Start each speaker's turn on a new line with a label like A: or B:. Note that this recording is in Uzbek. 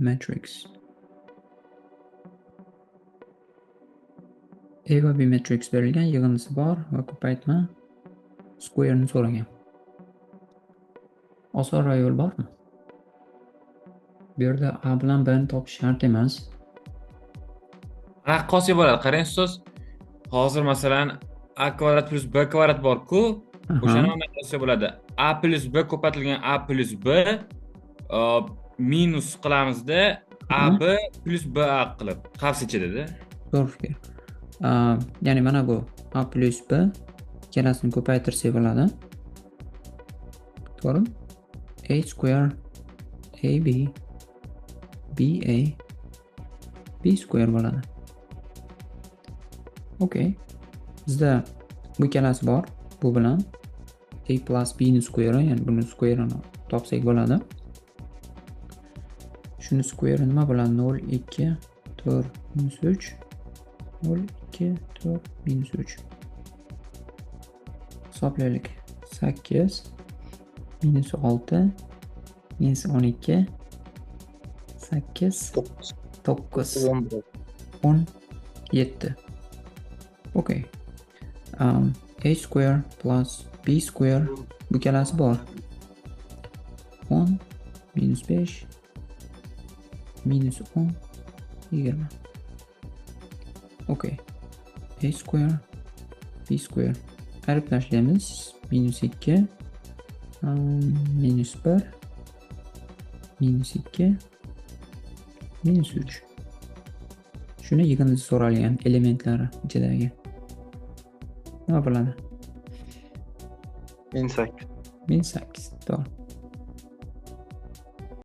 A: matrix. A va B matrix berilgan, yig'indisi bor va ko'paytma square'ni so'ragan. Osonroq yo'l bormi? Bu yerda A bilan B'ni topish shart emas.
B: Raqqosga bo'ladi. Qarang ustoz. Hozir masalan a kvadrat plus b kvadrat bor-ku, o'shani ham naqqosga bo'ladi. A plus b ko'paytirilgan a plus b minus qilamizda ab plus ba qilib xavf ichidada.
A: To'g'ri fikr. Ya'ni mana bu A plus B ikkalasini ko'paytirsak bo'ladi. To'g'rimi? A square AB BA B square bo'ladi. Okay. Bizda bu ikkalasi bor. Bu bilan A plus B ni square, ya'ni buni square'ini topsak bo'ladi. Shuni square nima bo'ladi? 0 2 4 3 0 2 4 3. Hisoblaylik. 8 minus 6 minus 12 8 9 17. Okay. A square plus B square bu ikkalasi bor. 10 minus 5 minus 10 20. Okay. A square B square ayirib tashlaymiz. Minus 2 minus 1 minus 2 minus 3. Shuni yig'indisi so'ralgan elementlari ichidagi. Nima bo'ladi?
C: -8.
A: -8. To'g'ri.